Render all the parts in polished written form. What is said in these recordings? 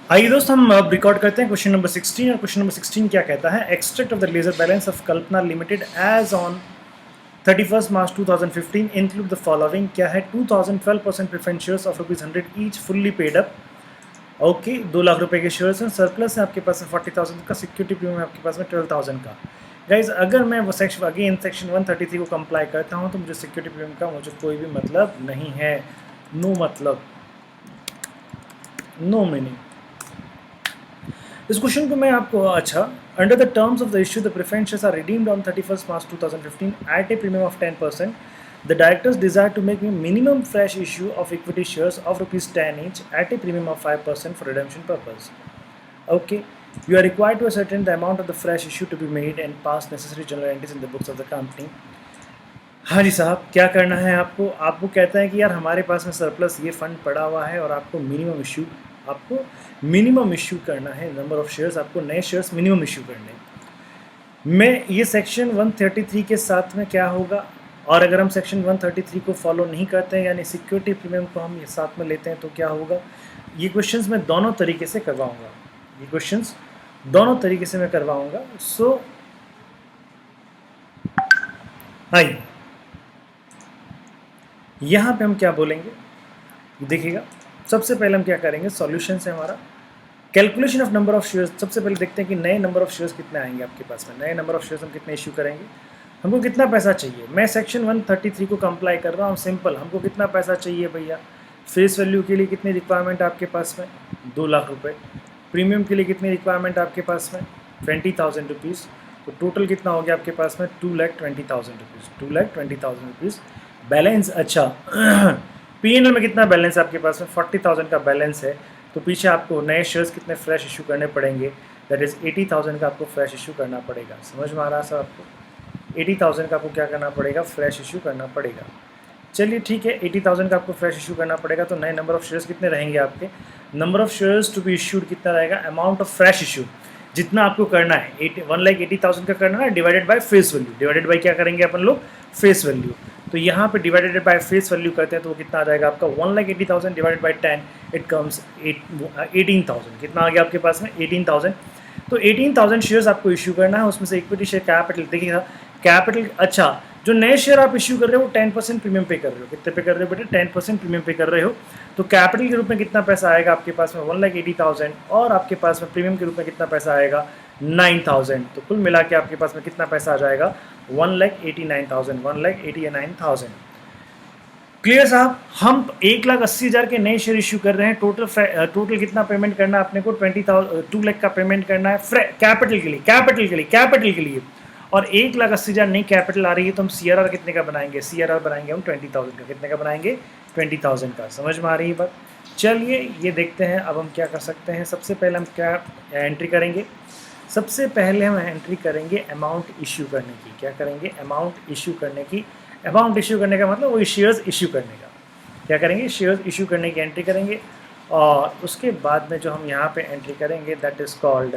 आइए दोस्त, हम अब रिकॉर्ड करते हैं क्वेश्चन नंबर 16। और क्वेश्चन नंबर 16 क्या कहता है? Extract of the ledger balance of Kalpana limited as on 31 March 2015 include the following. क्या है? 2012% preference shares of ₹100 each fully paid up. Okay, 2 lakh रुपए के शेयर्स हैं, सरप्लस है आपके पास में 40,000 का, सिक्योरिटी प्रीमियम है आपके पास में 12,000 का। गाइज, अगर मैं वो सेक्शन अगेन सेक्शन 133 को कंप्लाई करता हूँ तो मुझे सिक्योरिटी प्रीमियम का मुझे कोई भी मतलब नहीं है। नो मतलब, नो मीनिंग। इस क्वेश्चन को मैं आपको under the terms of the issue the preference shares are redeemed on 31 March 2015 at a premium of 10%. The directors desire to make a minimum fresh issue of equity shares of ₹10 each at a premium of 5% for redemption purpose. Okay, you are required to ascertain the amount of the fresh issue to be made and pass necessary journal entries in the books of the company. हाँ जी साहब, क्या करना है आपको? आपको कहता है कि यार हमारे पास में सरप्लस ये फंड पड़ा हुआ है और आपको मिनिमम इश्यू करना है। नंबर ऑफ शेयर्स, आपको नए शेयर्स मिनिमम इश्यू करने हैं। मैं ये सेक्शन 133 के साथ में क्या होगा, और अगर हम सेक्शन 133 को फॉलो नहीं करते हैं यानी सिक्योरिटी प्रीमियम को हम ये साथ में लेते हैं तो क्या होगा? ये क्वेश्चंस मैं दोनों तरीके से करवाऊंगा, ये क्वेश्चंस दोनों तरीके से मैं करवाऊंगा। सो आइए यहाँ पे हम क्या बोलेंगे, देखिएगा। सबसे पहले हम क्या करेंगे, सॉल्यूशन है हमारा calculation of number of shares. सबसे पहले देखते हैं कि नए नंबर ऑफ शेयर्स कितने आएंगे आपके पास में। नए नंबर ऑफ शेयर्स हम कितने इश्यू करेंगे, हमको कितना पैसा चाहिए। मैं सेक्शन 133 को कंप्लाई कर रहा हूँ, सिंपल। हमको कितना पैसा चाहिए भैया? फेस वैल्यू के लिए कितनी रिक्वायरमेंट आपके पास में? 2 लाख रुपये। प्रीमियम के लिए कितनी रिक्वायरमेंट आपके पास में? 20,000 रुपीज़। तो टोटल कितना हो गया आपके पास में? 2,20,000 रुपीज़। 2,20,000 rupees balance. अच्छा P&L में कितना बैलेंस है आपके पास में? 40,000 का बैलेंस है। तो पीछे आपको नए शेयर्स कितने फ्रेश इशू करने पड़ेंगे? दैट इज़ 80,000 का आपको फ्रेश इशू करना पड़ेगा। समझ में आ रहा है सर आपको? 80,000 का आपको क्या करना पड़ेगा? फ्रेश इशू करना पड़ेगा। चलिए ठीक है, 80,000 का आपको फ्रेश इशू करना पड़ेगा। तो नए नंबर ऑफ शेयर्स कितने रहेंगे आपके? Number of shares to be issued कितना रहेगा? अमाउंट ऑफ फ्रेश इशू जितना आपको करना है 1,80,000 का करना है, divided by face value. Divided by क्या करेंगे अपन लोग? Face value. तो यहाँ पे डिवाइडेड बाय फेस वैल्यू करते हैं तो वो कितना आ जाएगा आपका? 1,80,000 डिवाइडेड बाय 10, इट कम्स 18,000। कितना आ गया आपके पास में? 18,000। तो 18,000 शेयर्स आपको इशू करना है। उसमें से इक्विटी शेयर कैपिटल देखिएगा, कैपिटल। अच्छा, जो नए शेयर आप इशू कर रहे हो वो 10% प्रीमियम पे कर रहे हो। कितने पे कर रहे हो बेटा? 10% प्रीमियम पे कर रहे हो। तो कैपिटल के रूप में कितना पैसा आएगा आपके पास में? 1,80,000। और आपके पास में प्रीमियम के रूप में कितना पैसा आएगा? 9,000। तो कुल मिला के आपके पास में कितना पैसा आ जाएगा? 1,89,000। 1,89,000। क्लियर साहब? हम 1,80,000 के नए शेयर इशू कर रहे हैं। टोटल कितना पेमेंट करना है अपने को? 2 लाख का पेमेंट करना है कैपिटल के लिए। और 1,80,000 नई कैपिटल आ रही है तो हम CRR कितने का बनाएंगे? CRR बनाएंगे हम 20,000 का। कितने का बनाएंगे? 20,000 का। समझ में आ रही है बात? चलिए ये देखते हैं अब हम क्या कर सकते हैं। सबसे पहले हम क्या एंट्री करेंगे? सबसे पहले हम एंट्री करेंगे अमाउंट इशू करने की। क्या करेंगे? अमाउंट इशू करने की। अमाउंट इशू करने का मतलब वही शेयर्स इशू करने का। क्या करेंगे? शेयर्स इशू करने की एंट्री करेंगे। और उसके बाद में जो हम यहाँ पे एंट्री करेंगे that is called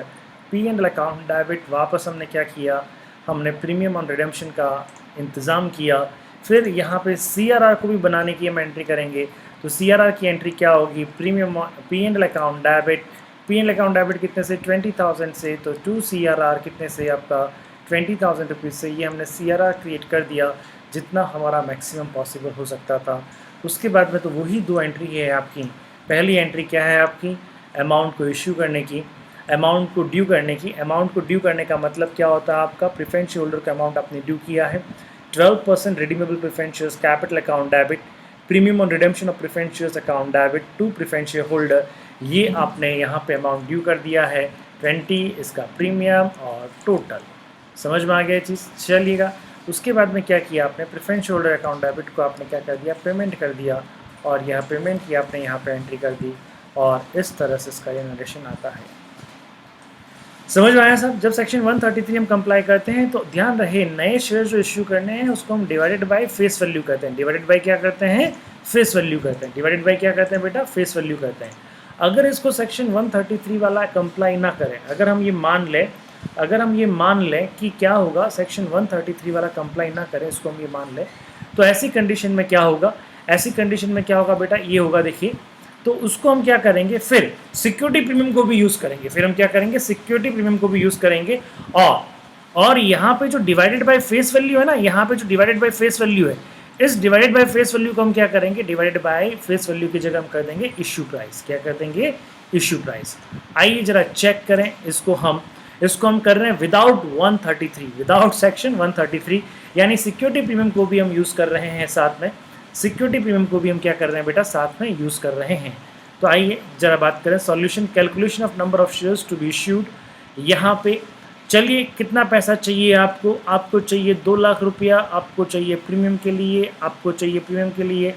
P&L account debit. वापस हमने क्या किया? हमने प्रीमियम ऑन रिडेम्पशन का इंतज़ाम किया। फिर यहाँ पे CRR को भी बनाने की हम एंट्री करेंगे। तो CRR की एंट्री क्या होगी? Premium P&L account debit. P&L account debit कितने से? 20,000 से। तो 2 CRR कितने से? आपका 20,000 रुपीज़ से। ये हमने CRR क्रिएट कर दिया जितना हमारा मैक्सिमम पॉसिबल हो सकता था। उसके बाद में तो वही 2 एंट्री है आपकी। पहली एंट्री क्या है आपकी? अमाउंट को इश्यू करने की, अमाउंट को ड्यू करने की। अमाउंट को ड्यू करने का मतलब क्या होता है आपका? प्रेफरेंस शेयर होल्डर का अमाउंट आपने ड्यू किया है। 12% redeemable preference shares capital account debit. Premium on redemption of preference shares account debit to preference share holder. ये आपने यहाँ पे अमाउंट ड्यू कर दिया है 20, इसका प्रीमियम और टोटल। समझ में आ गया चीज़? चलिएगा उसके बाद में क्या किया आपने? Preference share holder account debit को आपने क्या कर दिया? पेमेंट कर दिया। और यह पेमेंट की आपने यहाँ पे एंट्री कर दी। और इस तरह से इसका ये नरेशन आता है। समझ में आया साहब? जब सेक्शन 133 हम कंप्लाई करते हैं तो ध्यान रहे नए शेयर जो इश्यू करने हैं उसको हम डिवाइडेड बाय फेस वैल्यू करते हैं। डिवाइडेड बाय क्या करते हैं? फेस वैल्यू करते हैं। डिवाइडेड बाय क्या करते हैं बेटा? फेस वैल्यू करते हैं। अगर इसको सेक्शन 133 वाला कंप्लाई ना करें, अगर हम ये मान लें कि क्या होगा, सेक्शन 133 वाला कंप्लाई ना करें, इसको हम ये मान लें, तो ऐसी कंडीशन में क्या होगा? ऐसी कंडीशन में क्या होगा बेटा? ये होगा, देखिए। तो उसको हम क्या करेंगे, फिर सिक्योरिटी प्रीमियम को भी यूज़ करेंगे, फिर हम क्या करेंगे, सिक्योरिटी प्रीमियम को भी यूज़ करेंगे। और यहाँ पे जो डिवाइडेड बाय फेस वैल्यू है ना, यहाँ पे जो डिवाइडेड बाय फेस वैल्यू है, इस डिवाइडेड बाय फेस वैल्यू को हम क्या करेंगे, डिवाइडेड बाय फेस वैल्यू की जगह हम कर देंगे इश्यू प्राइस। क्या कर देंगे, इश्यू प्राइस। आइए जरा चेक करें इसको हम कर रहे हैं विदाउट 133, विदाउट सेक्शन 133, यानी सिक्योरिटी प्रीमियम को भी हम यूज़ कर रहे हैं साथ में, सिक्योरिटी प्रीमियम को भी हम क्या कर रहे हैं बेटा, साथ में यूज़ कर रहे हैं। तो आइए जरा बात करें solution, calculation of number of shares to be issued. यहाँ पे चलिए कितना पैसा चाहिए आपको चाहिए 2 लाख रुपया, आपको चाहिए प्रीमियम के लिए, आपको चाहिए प्रीमियम के लिए।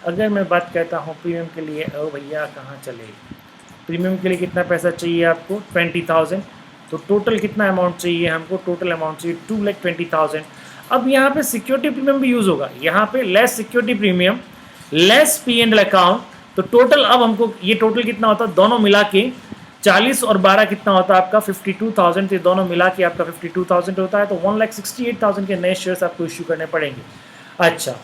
अगर मैं बात कहता हूँ प्रीमियम के लिए, ओ भैया कहाँ चले, प्रीमियम के लिए कितना पैसा चाहिए आपको, 20,000। तो टोटल कितना अमाउंट चाहिए हमको, टोटल अमाउंट चाहिए 2,20,000। अब यहाँ पे सिक्योरिटी प्रीमियम भी यूज़ होगा, यहाँ पे less security premium less P&L account, तो टोटल अब हमको ये टोटल कितना होता है, दोनों मिला के 40 और 12 कितना होता है आपका 52,000। तो दोनों मिला के आपका 52,000 होता है। तो 1,68,000 के नए शेयर्स आपको इश्यू करने पड़ेंगे। अच्छा,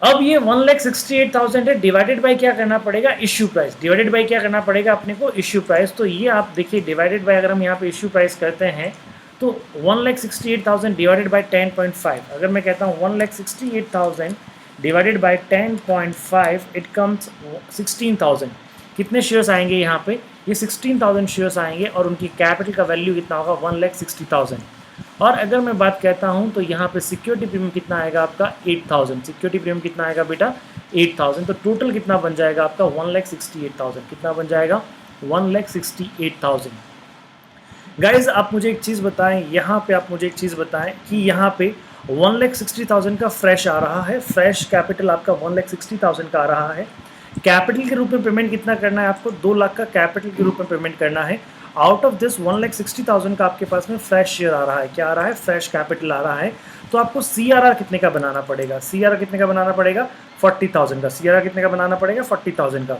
अब ये 1,68,000 है, डिवाइडेड बाय क्या करना पड़ेगा, इश्यू प्राइस। डिवाइडेड बाय क्या करना पड़ेगा अपने को, इश्यू प्राइस। तो ये आप देखिए डिवाइडेड बाय, अगर हम यहाँ पे इश्यू प्राइस करते हैं तो 1,68,000 डिवाइडेड बाय 10.5। अगर मैं कहता हूँ 1,68,000 डिवाइडेड बाय 10.5, इट कम्स 16,000। कितने शेयर्स आएंगे यहाँ पे, ये 16,000 शेयर्स आएंगे और उनकी कैपिटल का वैल्यू कितना होगा, 1,60,000। और अगर मैं बात कहता हूँ तो यहाँ पे सिक्योरिटी प्रीमियम कितना आएगा आपका, 8,000। सिक्योरिटी प्रीमियम कितना आएगा बेटा, 8,000। तो टोटल कितना बन जाएगा आपका, 1,68,000। कितना बन जाएगा, 1,68,000। गाइज आप मुझे एक चीज़ बताएं, यहाँ पे आप मुझे एक चीज़ बताएं कि यहाँ पे 1,60,000 का फ्रेश आ रहा है, फ्रेश कैपिटल आपका 1,60,000 का आ रहा है। कैपिटल के रूप में पेमेंट कितना करना है आपको, 2 लाख का कैपिटल के रूप में पेमेंट करना है। आउट ऑफ दिस 1,60,000 का आपके पास में फ्रेश शेयर आ रहा है, क्या आ रहा है, फ्रेश कैपिटल आ रहा है। तो आपको CRR कितने का बनाना पड़ेगा, CRR कितने का बनाना पड़ेगा, 40,000 का। CRR कितने का बनाना पड़ेगा, 40,000 का।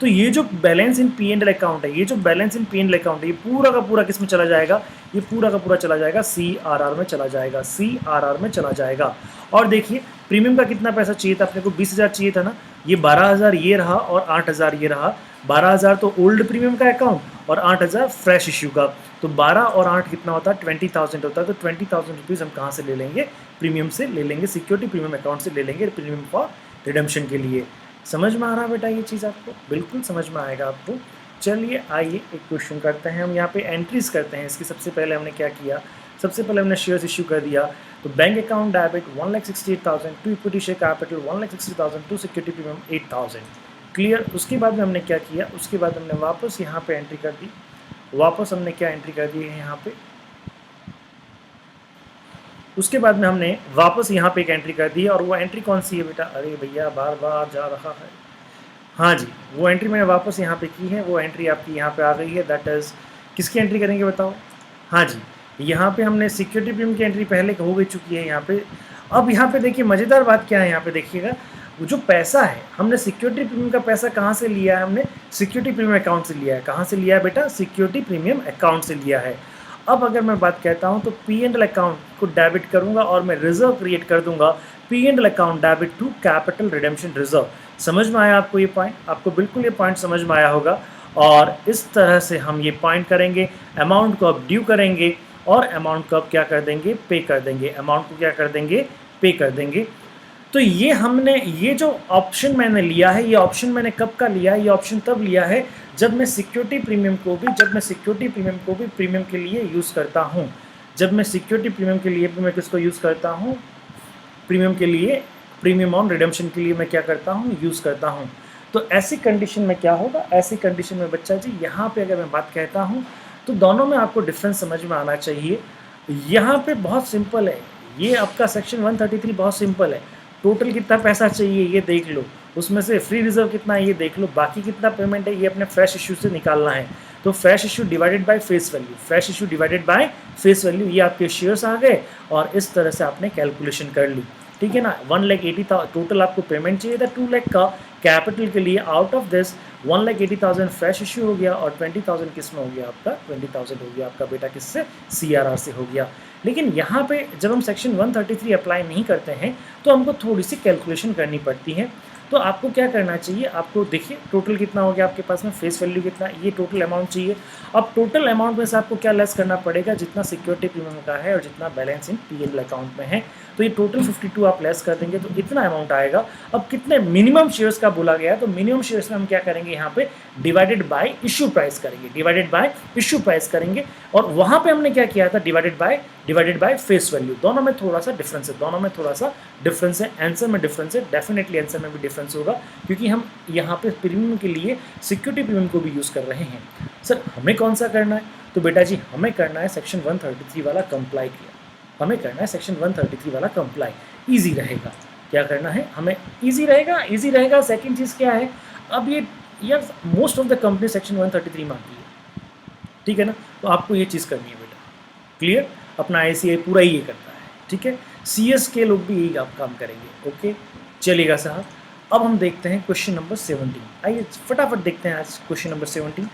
तो ये जो बैलेंस इन P&L अकाउंट है, ये जो बैलेंस इन P&L अकाउंट है, ये पूरा का पूरा किस में चला जाएगा, ये पूरा का पूरा चला जाएगा CRR में चला जाएगा, CRR में चला जाएगा। और देखिए प्रीमियम का कितना पैसा चाहिए था अपने को, 20,000 चाहिए था ना, ये 12,000 ये रहा और 8,000 ये रहा। 12,000 तो ओल्ड प्रीमियम का अकाउंट और 8,000 फ्रेश इश्यू का। तो 12 और 8 कितना होता है, 20,000 होता है। तो 20,000 रुपीज़ हम कहाँ से ले लेंगे, प्रीमियम से ले लेंगे, सिक्योरिटी प्रीमियम अकाउंट से ले लेंगे, प्रीमियम फॉर रिडेम्पशन के लिए। समझ में आ रहा है बेटा ये चीज़ आपको, बिल्कुल समझ में आएगा आपको। चलिए आइए एक क्वेश्चन करते हैं हम, यहाँ पे एंट्रीज करते हैं इसकी। सबसे पहले हमने क्या किया, सबसे पहले हमने शेयर्स इशू कर दिया। तो bank account debit 1,68,000, to equity share capital 1,60,000, to security premium 8,000। Clear. उसके बाद में हमने क्या किया, उसके बाद हमने वापस यहाँ पे एंट्री कर दी। वापस हमने क्या एंट्री कर दी है यहाँ पे, उसके बाद में हमने वापस यहाँ पे एक एंट्री कर दी है। और वो एंट्री कौन सी है बेटा, अरे भैया बार बार जा रहा है, हाँ जी, वो एंट्री मैंने वापस यहाँ पे की है, वो एंट्री आपकी यहाँ पे आ गई है। दैट इज़ किसकी एंट्री करेंगे बताओ, हाँ जी, यहाँ पे हमने सिक्योरिटी प्रीमियम की एंट्री पहले हो गई चुकी है यहाँ पे। अब यहाँ पे देखिए मज़ेदार बात क्या है, यहाँ पे देखिएगा वो जो पैसा है हमने सिक्योरिटी प्रीमियम का पैसा कहाँ से लिया है, हमने सिक्योरिटी प्रीमियम अकाउंट से लिया है। कहाँ से लिया है बेटा, सिक्योरिटी प्रीमियम अकाउंट से लिया है। अब अगर मैं बात कहता हूँ तो P&L अकाउंट को डेबिट करूँगा और मैं रिजर्व क्रिएट कर दूंगा, P&L account debit to capital redemption reserve. समझ में आया आपको ये पॉइंट, आपको बिल्कुल ये पॉइंट समझ में आया होगा। और इस तरह से हम ये पॉइंट करेंगे, अमाउंट को अब ड्यू करेंगे और अमाउंट को अब क्या कर देंगे, पे कर देंगे, अमाउंट को क्या कर देंगे, पे कर देंगे। तो ये हमने, ये जो ऑप्शन मैंने लिया है, ये ऑप्शन मैंने कब का लिया है, ये ऑप्शन तब लिया है जब मैं सिक्योरिटी प्रीमियम को भी प्रीमियम के लिए यूज़ करता हूँ। जब मैं सिक्योरिटी प्रीमियम के लिए भी मैं किसको यूज़ करता हूँ, प्रीमियम के लिए, प्रीमियम ऑन रिडेम्पशन के लिए मैं क्या करता हूँ, यूज़ करता हूँ। तो ऐसी कंडीशन में क्या होगा, ऐसी कंडीशन में बच्चा जी यहाँ पे अगर मैं बात कहता हूँ तो दोनों में आपको डिफरेंस समझ में आना चाहिए। यहाँ पे बहुत सिंपल है, ये आपका सेक्शन 133 बहुत सिंपल है। टोटल कितना पैसा चाहिए ये देख लो, उसमें से फ्री रिजर्व कितना है ये देख लो, बाकी कितना पेमेंट है ये अपने फ्रेश इशू से निकालना है। तो fresh issue divided by face value, fresh issue divided by face value, ये आपके शेयर्स आ गए और इस तरह से आपने कैलकुलेशन कर ली, ठीक है ना। 1,80,000 टोटल आपको पेमेंट चाहिए था 2 लाख का कैपिटल के लिए। Out of this 1,80,000 fresh issue हो गया और 20,000 किस में हो गया आपका, 20,000 हो गया आपका बेटा किससे, CRR से हो गया। लेकिन यहाँ पे जब हम सेक्शन 133 अप्लाई नहीं करते हैं तो हमको थोड़ी सी कैलकुलेशन करनी पड़ती है। तो आपको क्या करना चाहिए, आपको देखिए टोटल कितना हो गया आपके पास में, फेस वैल्यू कितना, ये टोटल अमाउंट चाहिए। अब टोटल अमाउंट में से आपको क्या लेस करना पड़ेगा, जितना सिक्योरिटी प्रीमियम का है और जितना बैलेंस इन पीएल अकाउंट में है, तो ये टोटल 52 आप लेस कर देंगे तो इतना अमाउंट आएगा। अब कितने मिनिमम शेयर्स का बोला गया है, तो मिनिमम शेयर्स में हम क्या करेंगे, यहाँ पे डिवाइडेड बाय इश्यू प्राइस करेंगे, डिवाइडेड बाय इश्यू प्राइस करेंगे। और वहाँ पे हमने क्या किया था, डिवाइडेड बाय फेस वैल्यू। दोनों में थोड़ा सा डिफरेंस है, दोनों में थोड़ा सा डिफरेंस है, आंसर में डिफरेंस है, डेफिनेटली आंसर में भी डिफरेंस होगा, क्योंकि हम यहाँ पे प्रीमियम के लिए सिक्योरिटी प्रीमियम को भी यूज़ कर रहे हैं। सर हमें कौन सा करना है, तो बेटा जी हमें करना है सेक्शन 133 वाला कंप्लाई किया, हमें करना है सेक्शन 133 वाला कंप्लाई, ईजी रहेगा। क्या करना है हमें, ईजी रहेगा। सेकंड चीज़ क्या है, अब ये यार most of the company section 133 में आती है, ठीक है ना, तो आपको ये चीज़ करनी है बेटा, क्लियर। अपना ICAI पूरा ही ये करता है, ठीक है। CS के लोग भी यही आप काम करेंगे, ओके चलेगा साहब। अब हम देखते हैं क्वेश्चन नंबर 17, आइए फटाफट देखते हैं आज क्वेश्चन नंबर 17।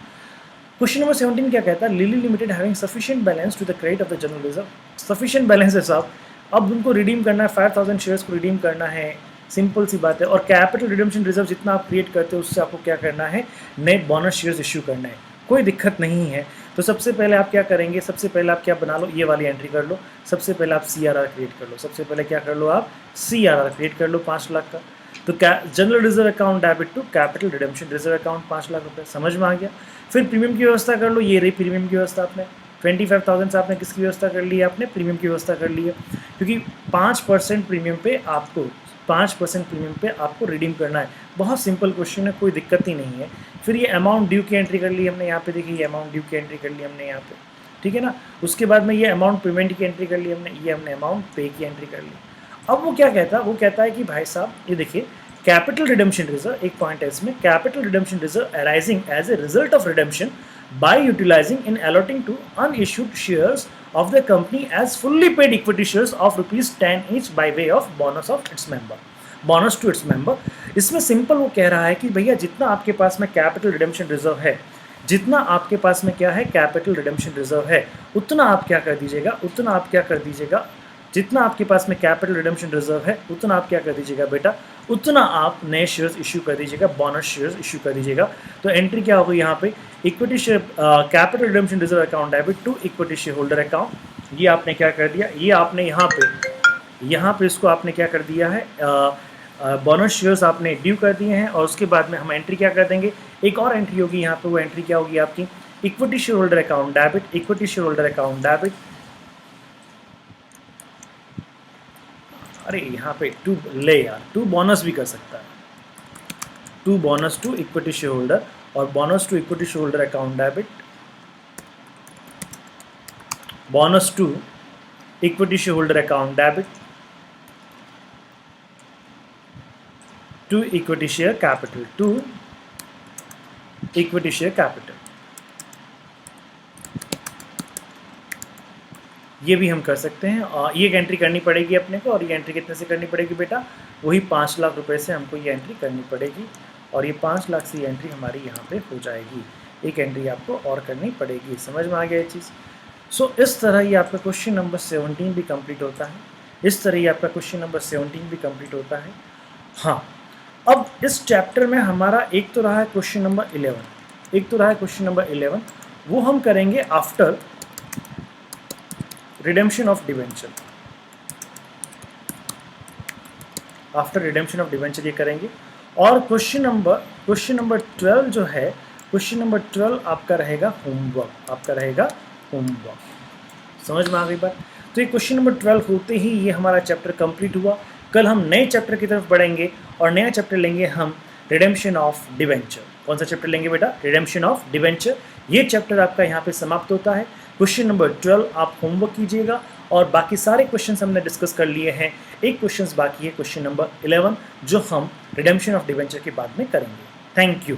क्वेश्चन नंबर 17 क्या कहता है, Lily limited having sufficient balance to the credit of the general reserve. Sufficient balance है साहब, अब उनको रिडीम करना है, 5000 शेयर्स को रिडीम करना है, सिंपल सी बात है। और कैपिटल रिडेम्पशन रिजर्व जितना आप क्रिएट करते हो उससे आपको क्या करना है, नए बोनस शेयर्स इश्यू करना है, कोई दिक्कत नहीं है। तो सबसे पहले आप क्या करेंगे, सबसे पहले आप क्या बना लो, ये वाली एंट्री कर लो। सबसे पहले आप CRR क्रिएट कर लो, सबसे पहले क्या कर लो आप, CRR क्रिएट कर लो 5 लाख का। तो general reserve account debit to capital redemption reserve account 5 lakh रुपये, समझ में आ गया। फिर प्रीमियम की व्यवस्था कर लो, ये रही प्रीमियम की व्यवस्था, आपने 25,000 से आपने किसकी व्यवस्था कर ली है, आपने प्रीमियम की व्यवस्था कर ली है, क्योंकि 5% प्रीमियम पे आपको 5% प्रीमियम पे आपको रिडीम करना है। बहुत सिंपल क्वेश्चन है, कोई दिक्कत ही नहीं है। फिर ये अमाउंट ड्यू की एंट्री कर ली हमने यहाँ पे, देखिए ये अमाउंट ड्यू की एंट्री कर ली हमने यहाँ पे, ठीक है ना। उसके बाद में ये अमाउंट पेमेंट की एंट्री कर ली हमने, ये हमने अमाउंट पे की एंट्री कर ली। अब वो क्या कहता है, वो कहता है कि भाई साहब ये देखिए कैपिटल रिडेम्पशन रिजर्व, एक पॉइंट है इसमें, capital redemption reserve arising as a result of redemption by utilizing in allotting to unissued shares of the company as fully paid equity shares of ₹10 each by way of bonus of its member, bonus to its member। इसमें simple वो कह रहा है कि भैया जितना आपके पास में कैपिटल रिडेम्पशन रिजर्व है, जितना आपके पास में क्या है कैपिटल रिडेम्पशन रिजर्व है, उतना आप क्या कर दीजिएगा, उतना आप क्या कर दीजिएगा, जितना आपके पास में कैपिटल रिडेम्पशन रिजर्व है उतना आप क्या कर दीजिएगा बेटा, उतना आप नए शेयर्स इश्यू कर दीजिएगा, बोनस शेयर्स इश्यू कर दीजिएगा। तो एंट्री क्या होगी यहाँ पे, equity share capital redemption reserve account debit to equity share holder account, ये आपने क्या कर दिया, ये आपने यहाँ पे इसको आपने क्या कर दिया है, बोनस शेयर्स आपने ड्यू कर दिए हैं। और उसके बाद में हम एंट्री क्या कर देंगे, एक और एंट्री होगी यहाँ पे, वो एंट्री क्या होगी आपकी, equity share holder account debit, equity share holder account debit, अरे यहाँ पे टू ले यार, टू बोनस भी कर सकता है, to bonus to equity share holder और bonus to equity share holder account debit, bonus to equity share holder account debit to equity share capital, to equity share capital, ये भी हम कर सकते हैं। और ये एंट्री करनी पड़ेगी अपने को, और ये एंट्री कितने से करनी पड़ेगी बेटा, वही 5 लाख रुपए से हमको ये एंट्री करनी पड़ेगी, और ये 5 लाख से एंट्री हमारी यहाँ पे हो जाएगी। एक एंट्री आपको और करनी पड़ेगी, समझ में आ गया ये चीज़। सो इस तरह ये आपका क्वेश्चन नंबर 17 भी कंप्लीट होता है, इस तरह ये आपका क्वेश्चन नंबर 17 भी कंप्लीट होता है। हाँ, अब इस चैप्टर में हमारा एक तो रहा है क्वेश्चन नंबर 11, एक तो रहा है क्वेश्चन नंबर 11, वो हम करेंगे after redemption of debenture, after redemption of debenture ये करेंगे। और क्वेश्चन नंबर 12 जो है, क्वेश्चन नंबर 12 आपका रहेगा होमवर्क, आपका रहेगा होमवर्क, समझ में आ गई बात। तो ये क्वेश्चन नंबर 12 होते ही ये हमारा चैप्टर कंप्लीट हुआ। कल हम नए चैप्टर की तरफ बढ़ेंगे और नया चैप्टर लेंगे हम रिडेम्पशन ऑफ डिवेंचर। कौन सा चैप्टर लेंगे बेटा, रिडेम्पशन ऑफ डिवेंचर। ये चैप्टर आपका यहाँ पे समाप्त होता है। क्वेश्चन नंबर 12 आप होमवर्क कीजिएगा, और बाकी सारे क्वेश्चंस हमने डिस्कस कर लिए हैं। एक क्वेश्चंस बाकी है, क्वेश्चन नंबर 11, जो हम रिडेम्पशन ऑफ डिवेंचर के बाद में करेंगे। Thank you.